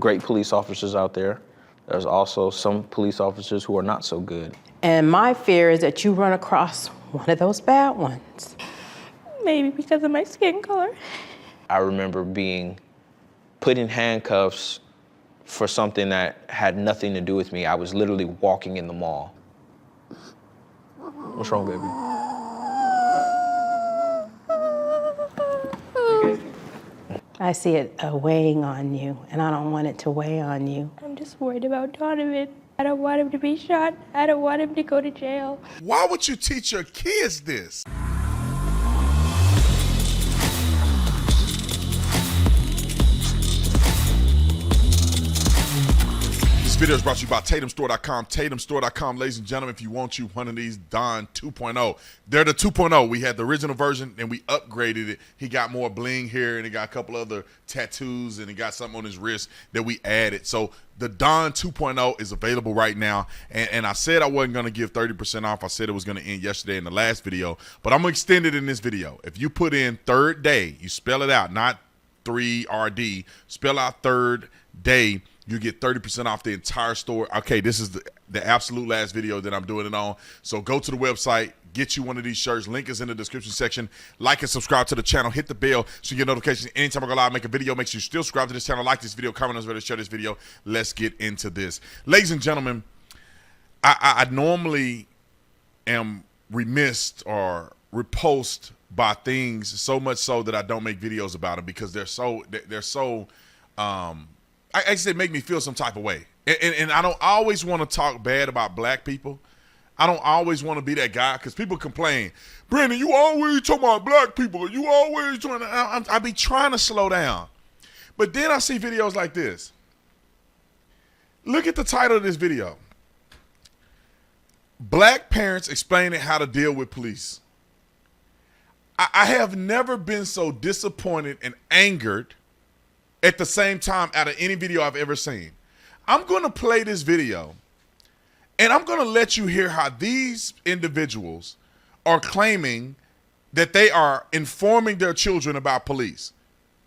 Great police officers out there. There's also some police officers who are not so good. And my fear is that you run across one of those bad ones. Maybe because of my skin color. I remember being put in handcuffs for something that had nothing to do with me. I was literally walking in the mall. What's wrong, baby? I see it weighing on you, and I don't want it to weigh on you. I'm just worried about Donovan. I don't want him to be shot. I don't want him to go to jail. Why would you teach your kids this? This video is brought to you by TatumStore.com. TatumStore.com, ladies and gentlemen, if you want you one of these Don 2.0. They're the 2.0. We had the original version and we upgraded it. He got more bling here and he got a couple other tattoos and he got something on his wrist that we added. So the Don 2.0 is available right now. And I said I wasn't going to give 30% off. I said it was going to end yesterday in the last video, but I'm going to extend it in this video. If you put in third day, you spell it out, not 3RD, spell out third day, you get 30% off the entire store. Okay, this is the absolute last video that I'm doing it on. So go to the website, get you one of these shirts. Link is in the description section. Like and subscribe to the channel. Hit the bell so you get notifications anytime I go live, make a video. Make sure you still subscribe to this channel, like this video, comment on this video, share this video. Let's get into this. Ladies and gentlemen, I normally am remiss or repulsed by things so much so that I don't make videos about them because they're so I say make me feel some type of way. And I don't always want to talk bad about black people. I don't always want to be that guy because people complain, Brandon, you always talking about black people. You always trying to, I be trying to slow down. But then I see videos like this. Look at the title of this video. Black parents explaining how to deal with police. I have never been so disappointed and angered at the same time out of any video I've ever seen. I'm going to play this video and I'm going to let you hear how these individuals are claiming that they are informing their children about police.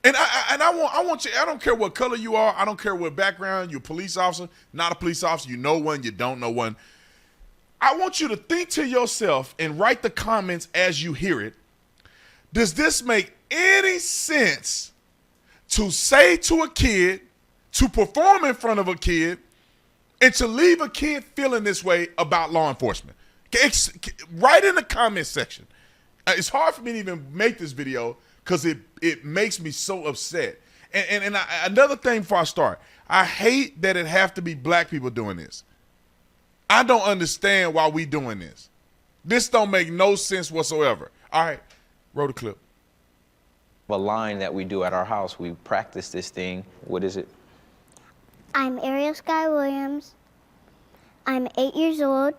And I want you, I don't care what color you are. I don't care what background, you're a police officer, not a police officer, you know one, you don't know one. I want you to think to yourself and write the comments as you hear it. Does this make any sense to say to a kid, to perform in front of a kid, and to leave a kid feeling this way about law enforcement? Write in the comment section. It's hard for me to even make this video because it makes me so upset. And another thing before I start, I hate that it have to be black people doing this. I don't understand why we doing this. This don't make no sense whatsoever. All right, roll the clip. A line that we do at our house, we practice this thing. What is it? I'm Ariel Sky Williams. I'm 8 years old.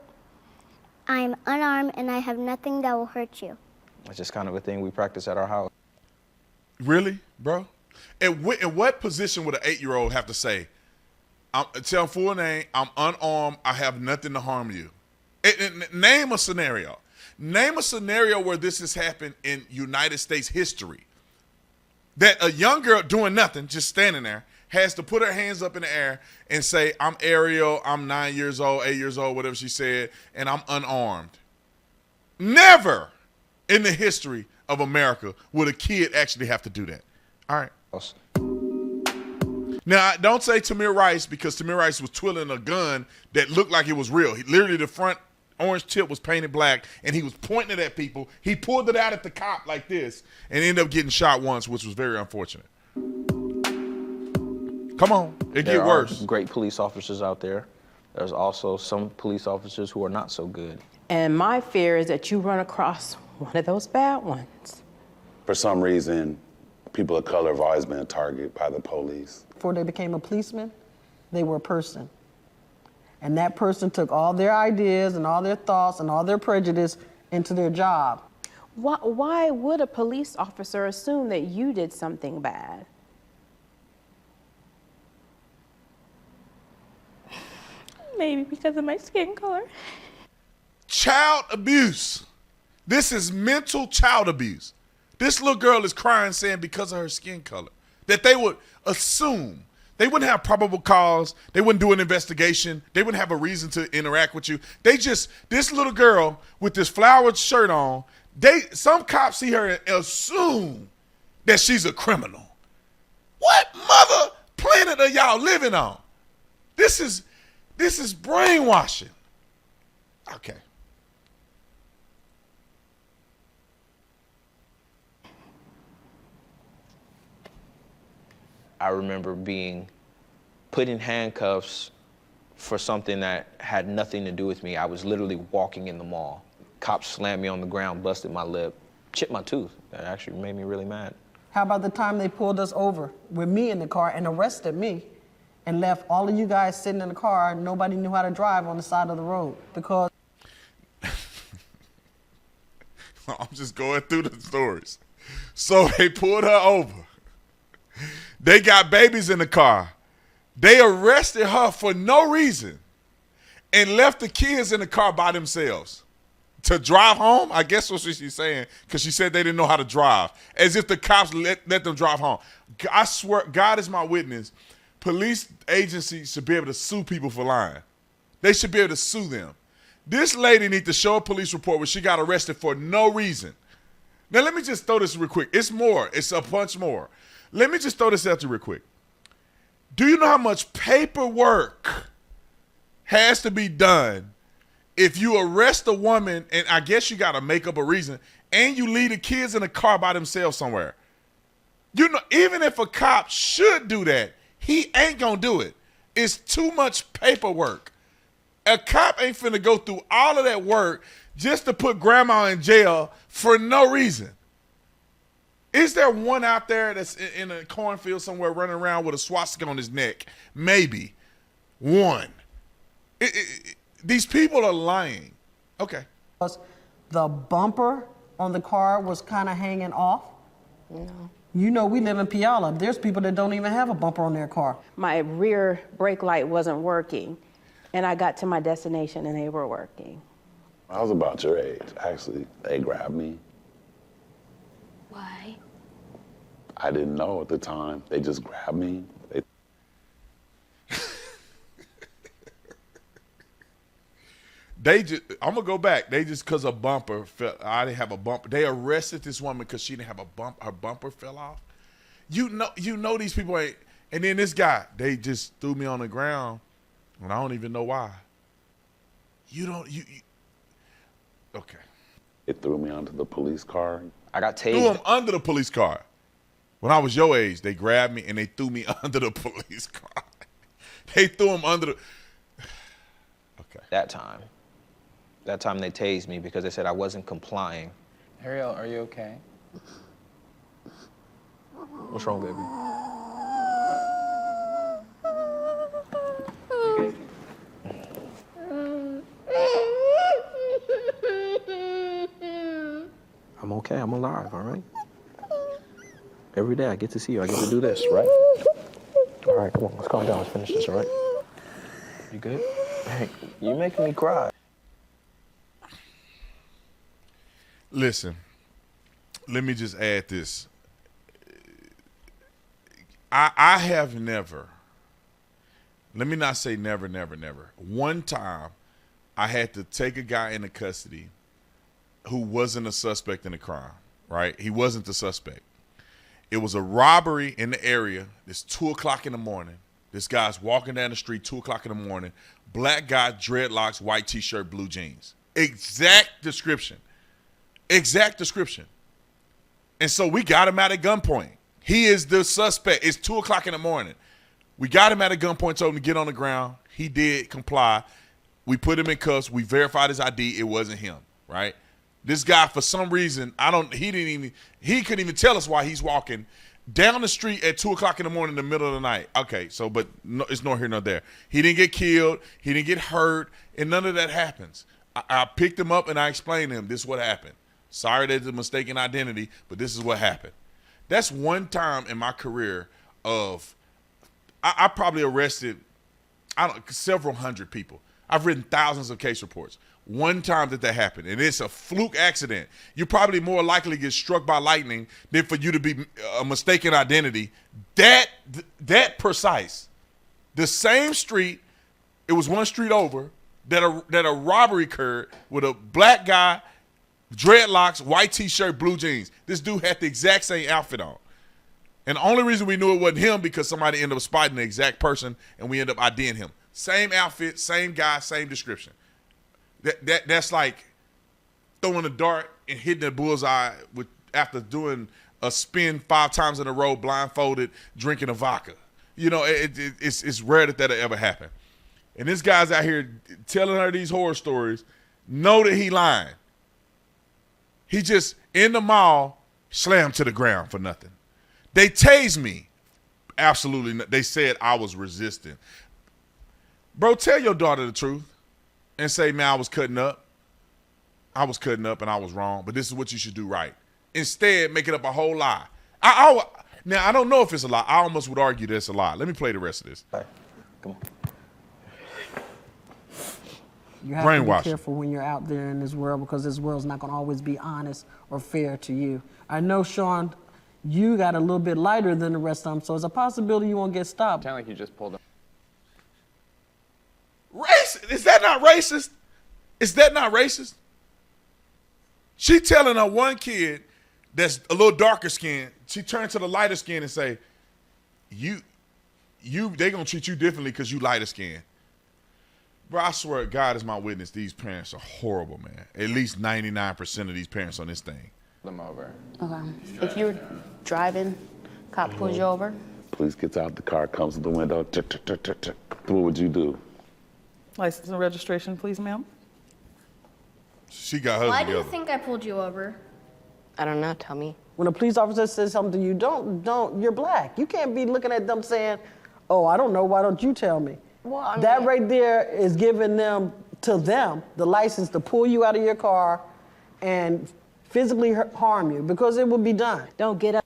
I'm unarmed and I have nothing that will hurt you. It's just kind of a thing we practice at our house. Really, bro? In what position would an 8-year-old have to say, tell full name, I'm unarmed, I have nothing to harm you? Name a scenario. Name a scenario where this has happened in United States history. That a young girl doing nothing, just standing there, has to put her hands up in the air and say, I'm Ariel, I'm 9 years old, 8 years old, whatever she said, and I'm unarmed. Never in the history of America would a kid actually have to do that. All right. Now, don't say Tamir Rice because Tamir Rice was twirling a gun that looked like it was real. Literally, the front orange tip was painted black, and he was pointing it at people. He pulled it out at the cop like this and ended up getting shot once, which was very unfortunate. Come on, it get worse. There are great police officers out there. There's also some police officers who are not so good. And my fear is that you run across one of those bad ones. For some reason, people of color have always been a target by the police. Before they became a policeman, they were a person. And that person took all their ideas and all their thoughts and all their prejudice into their job. Why would a police officer assume that you did something bad? Maybe because of my skin color. Child abuse. This is mental child abuse. This little girl is crying saying because of her skin color. That they would assume They wouldn't have probable cause. They wouldn't do an investigation. They wouldn't have a reason to interact with you. This little girl with this flowered shirt on, some cops see her and assume that she's a criminal. What mother planet are y'all living on? This is brainwashing. Okay. I remember being put in handcuffs for something that had nothing to do with me. I was literally walking in the mall. Cops slammed me on the ground, busted my lip, chipped my tooth. That actually made me really mad. How about the time they pulled us over with me in the car and arrested me and left all of you guys sitting in the car and nobody knew how to drive on the side of the road because... I'm just going through the stories. So they pulled her over. They got babies in the car. They arrested her for no reason and left the kids in the car by themselves to drive home. I guess that's what she's saying, because she said they didn't know how to drive, as if the cops let them drive home. I swear, God is my witness. Police agencies should be able to sue people for lying. They should be able to sue them. This lady needs to show a police report where she got arrested for no reason. Now, let me just throw this real quick. It's more. It's a bunch more. Let me just throw this out to you real quick. Do you know how much paperwork has to be done if you arrest a woman, and I guess you got to make up a reason, and you leave the kids in the car by themselves somewhere? You know, even if a cop should do that, he ain't going to do it. It's too much paperwork. A cop ain't finna go through all of that work just to put grandma in jail for no reason. Is there one out there that's in a cornfield somewhere running around with a swastika on his neck? Maybe. One. These people are lying. Okay. The bumper on the car was kind of hanging off. No. You know, we live in Puyallup. There's people that don't even have a bumper on their car. My rear brake light wasn't working, and I got to my destination and they were working. I was about your age, actually. They grabbed me. Why? I didn't know at the time. They just grabbed me. I'm gonna go back. They just, cause a bumper fell. I didn't have a bumper. They arrested this woman because she didn't have a bump. Her bumper fell off. You know these people ain't. And then this guy, they just threw me on the ground, and I don't even know why. Okay. It threw me onto the police car. I got Threw tased. him under the police car. When I was your age, they grabbed me and they threw me under the police car. They threw him under the. Okay. That time they tased me because they said I wasn't complying. Ariel, are you okay? What's wrong, baby? I'm okay. I'm alive, all right? Every day I get to see you. I get to do this, right? All right, come on. Let's calm down. Let's finish this, all right? You good? Hey, you're making me cry. Listen, let me just add this. I have never, let me not say never, never, never. One time I had to take a guy into custody who wasn't a suspect in a crime, right? He wasn't the suspect. It was a robbery in the area. It's 2 o'clock in the morning. This guy's walking down the street, 2 o'clock in the morning. Black guy, dreadlocks, white t-shirt, blue jeans. Exact description. Exact description. And so we got him at a gunpoint. He is the suspect. It's 2 o'clock in the morning. We got him at a gunpoint, told him to get on the ground. He did comply. We put him in cuffs. We verified his ID. It wasn't him, right? This guy, for some reason, he couldn't even tell us why he's walking down the street at 2 o'clock in the morning in the middle of the night. Okay, so, but no, it's nor here nor there. He didn't get killed. He didn't get hurt, and none of that happens. I picked him up and I explained to him, this is what happened. Sorry there's a mistaken identity, but this is what happened. That's one time in my career of, I probably arrested, several hundred people. I've written thousands of case reports. One time that happened, and it's a fluke accident. You're probably more likely to get struck by lightning than for you to be a mistaken identity. That precise. The same street, it was one street over, that a robbery occurred with a black guy, dreadlocks, white t-shirt, blue jeans. This dude had the exact same outfit on. And the only reason we knew it wasn't him because somebody ended up spotting the exact person and we ended up IDing him. Same outfit, same guy, same description. That's like throwing a dart and hitting a bullseye after doing a spin 5 times in a row, blindfolded, drinking a vodka. You know, it's rare that'll ever happen. And this guy's out here telling her these horror stories, know that he lying. He just, in the mall, slammed to the ground for nothing. They tased me. Absolutely not. They said I was resisting. Bro, tell your daughter the truth and say, man, I was cutting up. I was cutting up and I was wrong, but this is what you should do right. Instead, make it up a whole lie. Now, I don't know if it's a lie. I almost would argue that it's a lie. Let me play the rest of this. All right. Come on. You have to Brainwash. be careful when you're out there in this world because this world's not going to always be honest or fair to you. I know, Sean, you got a little bit lighter than the rest of them, so it's a possibility you won't get stopped. Sound like you just pulled up. Racist? Is that not racist? Is that not racist? She telling her one kid that's a little darker skinned, she turned to the lighter skin and say, they gonna treat you differently because you lighter skinned. Bro, I swear God is my witness, these parents are horrible, man. At least 99% of these parents on this thing. Them over. Okay. If you're driving, cop pulls you over. Police gets out the car, comes to the window. Tick, tick, tick, tick, tick. What would you do? License and registration, please, ma'am. She got hers Why do you together. think I pulled you over? I don't know, tell me. When a police officer says something to you, you're black. You can't be looking at them saying, oh, I don't know, why don't you tell me? Well, I mean, That right there is giving them the license to pull you out of your car and physically harm you because it will be done. Don't get up.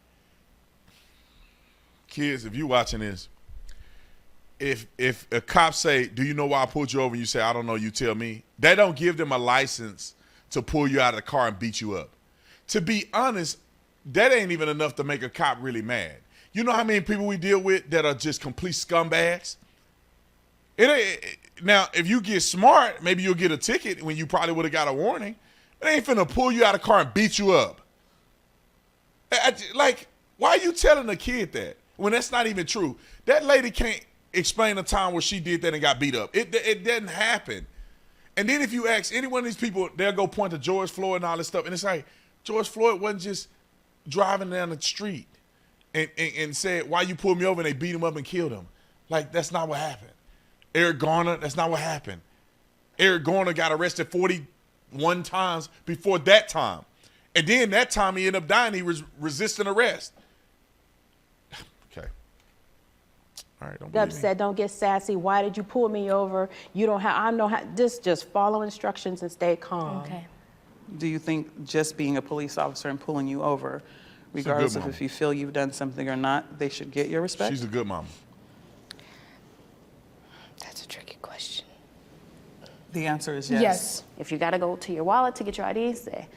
Kids, if you watching this, if a cop say, do you know why I pulled you over? And you say, I don't know, you tell me. They don't give them a license to pull you out of the car and beat you up. To be honest, that ain't even enough to make a cop really mad. You know how many people we deal with that are just complete scumbags? Now, if you get smart, maybe you'll get a ticket when you probably would have got a warning. It ain't finna pull you out of the car and beat you up. Like, why are you telling a kid that when that's not even true? That lady can't explain a time where she did that and got beat up. It didn't happen. And then if you ask any one of these people, they'll go point to George Floyd and all this stuff. And it's like, George Floyd wasn't just driving down the street and said, why you pulled me over? And they beat him up and killed him. Like, that's not what happened. Eric Garner, that's not what happened. Eric Garner got arrested 41 times before that time. And then that time he ended up dying. He was resisting arrest. Okay. All right, don't Get believe me. upset, don't get sassy. Why did you pull me over? You don't have, I know how, just follow instructions and stay calm. Okay. Do you think just being a police officer and pulling you over, regardless of mama. if you feel you've done something or not, they should get your respect? She's a good mama. That's a tricky question. The answer is yes. Yes. If you gotta go to your wallet to get your ID, say,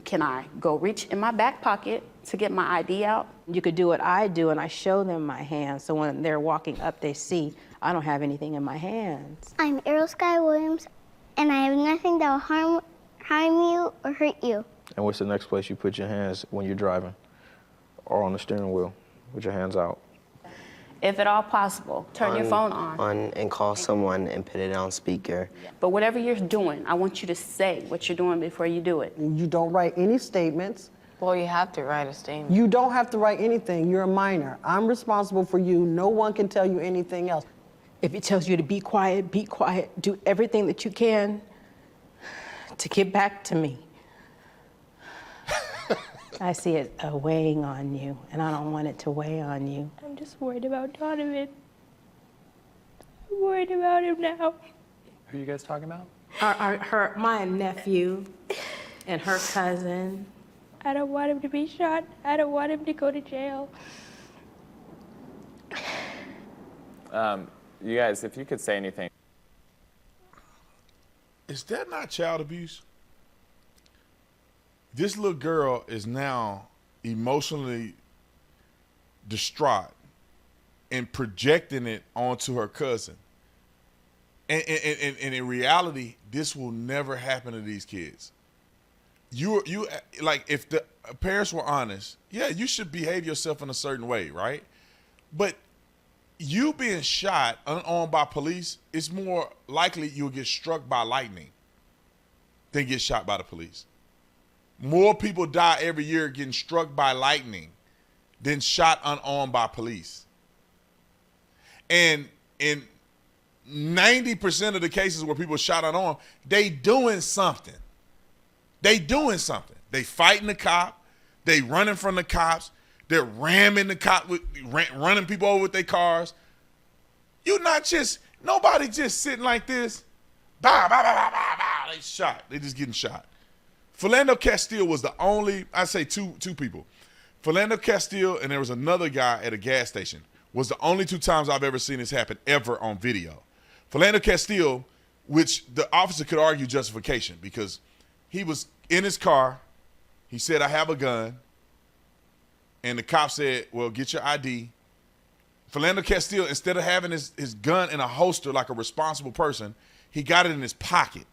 can I go reach in my back pocket to get my ID out? You could do what I do, and I show them my hands, so when they're walking up, they see I don't have anything in my hands. I'm Ariel Sky Williams, and I have nothing that will harm you or hurt you. And what's the next place you put your hands when you're driving or on the steering wheel with your hands out? If at all possible, turn your phone on. And call someone and put it on speaker. But whatever you're doing, I want you to say what you're doing before you do it. You don't write any statements. Well, you have to write a statement. You don't have to write anything. You're a minor. I'm responsible for you. No one can tell you anything else. If it tells you to be quiet, do everything that you can to get back to me. I see it weighing on you, and I don't want it to weigh on you. I'm just worried about Donovan. I'm worried about him now. Who are you guys talking about? My nephew and her cousin. I don't want him to be shot. I don't want him to go to jail. You guys, if you could say anything. Is that not child abuse? This little girl is now emotionally distraught and projecting it onto her cousin. And in reality, this will never happen to these kids. You like, if the parents were honest, yeah, you should behave yourself in a certain way, right? But you being shot unarmed by police, it's more likely you'll get struck by lightning than get shot by the police. More people die every year getting struck by lightning than shot unarmed by police. And in 90% of the cases where people are shot unarmed, they doing something. They doing something. They fighting the cop. They running from the cops. They're ramming the cop, running people over with their cars. Nobody just sitting like this. Bow, bow, bow, bow, bow, bow. They shot. They just getting shot. Philando Castile was the only, I say two people. Philando Castile and there was another guy at a gas station was the only 2 times I've ever seen this happen ever on video. Philando Castile, which the officer could argue justification because he was in his car. He said, I have a gun. And the cop said, well, get your ID. Philando Castile, instead of having his gun in a holster like a responsible person, he got it in his pocket.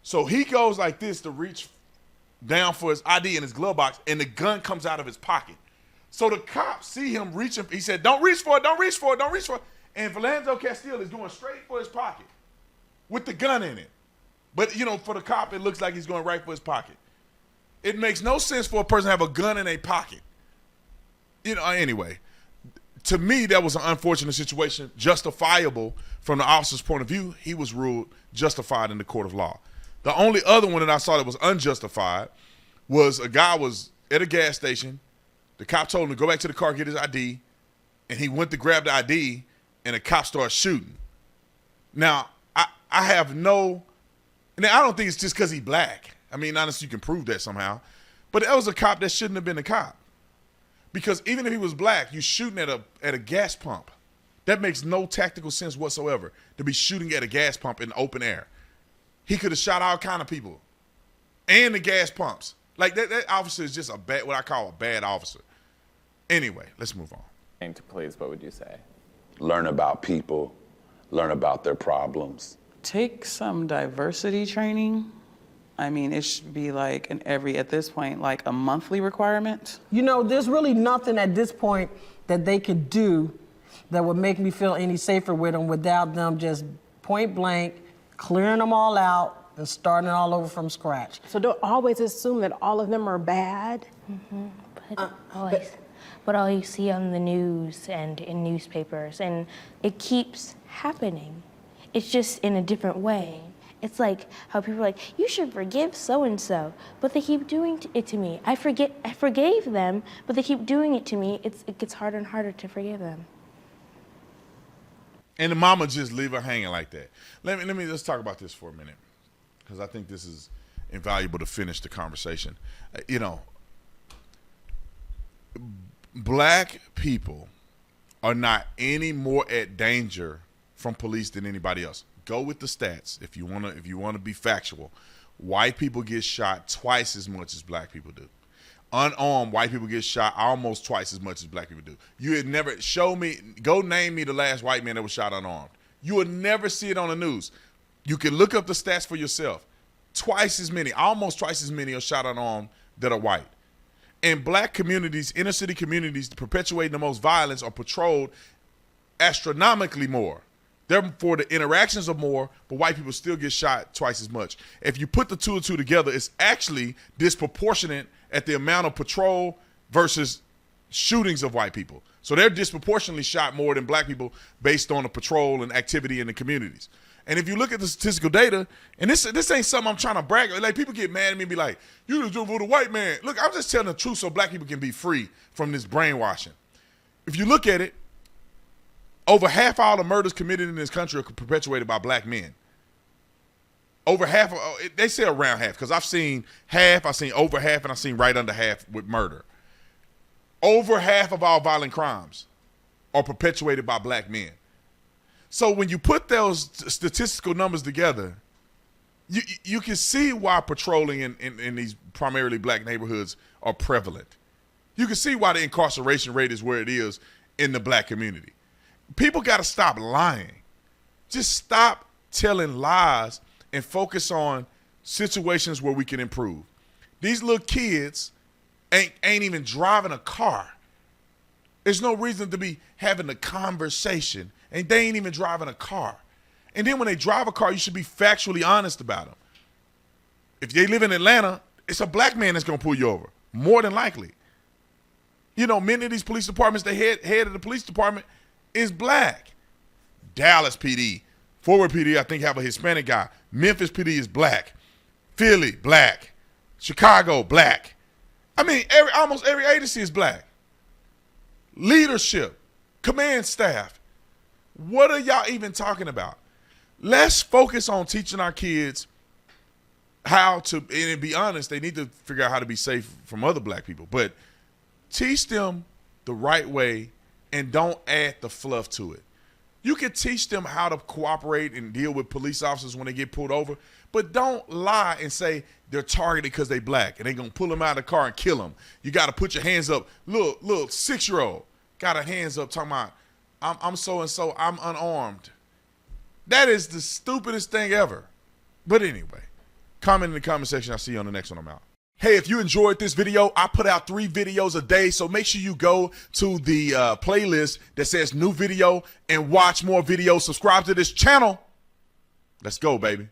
So he goes like this to reach down for his ID in his glove box, and the gun comes out of his pocket. So the cops see him reaching. He said, don't reach for it, don't reach for it, don't reach for it. And Philando Castile is going straight for his pocket with the gun in it. But, for the cop, it looks like he's going right for his pocket. It makes no sense for a person to have a gun in a pocket. Anyway, to me, that was an unfortunate situation, justifiable from the officer's point of view. He was ruled justified in the court of law. The only other one that I saw that was unjustified was a guy was at a gas station. The cop told him to go back to the car, get his ID, and he went to grab the ID, and the cop started shooting. Now, I have no, and I don't think it's just because he's black. I mean, honestly, you can prove that somehow. But that was a cop that shouldn't have been a cop. Because even if he was black, you're shooting at a gas pump. That makes no tactical sense whatsoever, to be shooting at a gas pump in the open air. He could have shot all kind of people and the gas pumps. Like, that officer is just what I call a bad officer. Anyway, let's move on. To police, what would you say? Learn about people, learn about their problems. Take some diversity training. I mean, it should be like at this point, like a monthly requirement. There's really nothing at this point that they could do that would make me feel any safer with them without them just point blank clearing them all out and starting all over from scratch. So don't always assume that all of them are bad. But all you see on the news and in newspapers, and it keeps happening. It's just in a different way. It's like how people are like, you should forgive so-and-so, but they keep doing it to me. I forgave them, but they keep doing it to me. It gets harder and harder to forgive them. And the mama just leave her hanging like that. Let me just talk about this for a minute, because I think this is invaluable to finish the conversation. Black people are not any more at danger from police than anybody else. Go with the stats if you wanna be factual. White people get shot twice as much as black people do. Unarmed white people get shot almost twice as much as black people do. You had never go name me the last white man that was shot unarmed. You would never see it on the news. You can look up the stats for yourself. Almost twice as many are shot unarmed that are white. And black communities, inner city communities perpetuating the most violence are patrolled astronomically more. Therefore, the interactions are more, but white people still get shot twice as much. If you put the two and two together, it's actually disproportionate at the amount of patrol versus shootings of white people. So they're disproportionately shot more than black people based on the patrol and activity in the communities. And if you look at the statistical data, and this ain't something I'm trying to brag on. Like, people get mad at me and be like, you just vote a white man. Look, I'm just telling the truth so black people can be free from this brainwashing. If you look at it, over half all the murders committed in this country are perpetuated by black men. Over half, they say around half, because I've seen half, I've seen over half, and I've seen right under half with murder. Over half of all violent crimes are perpetuated by black men. So when you put those statistical numbers together, you can see why patrolling in these primarily black neighborhoods are prevalent. You can see why the incarceration rate is where it is in the black community. People got to stop lying. Just stop telling lies and focus on situations where we can improve. These little kids ain't even driving a car. There's no reason to be having a conversation, and they ain't even driving a car. And then when they drive a car, you should be factually honest about them. If they live in Atlanta, it's a black man that's going to pull you over, more than likely. You know, many of these police departments, the head of the police department is black. Dallas PD, Forward PD, I think, have a Hispanic guy. Memphis PD is black. Philly, black. Chicago, black. I mean, almost every agency is black. Leadership, command staff. What are y'all even talking about? Let's focus on teaching our kids how to, and to be honest, they need to figure out how to be safe from other black people. But teach them the right way and don't add the fluff to it. You can teach them how to cooperate and deal with police officers when they get pulled over, but don't lie and say they're targeted because they black and they're going to pull them out of the car and kill them. You got to put your hands up. Little 6-year-old got her hands up talking about, I'm so-and-so, I'm unarmed. That is the stupidest thing ever. But anyway, comment in the comment section. I'll see you on the next one. I'm out. Hey, if you enjoyed this video, I put out 3 videos a day, so make sure you go to the playlist that says new video and watch more videos. Subscribe to this channel. Let's go, baby.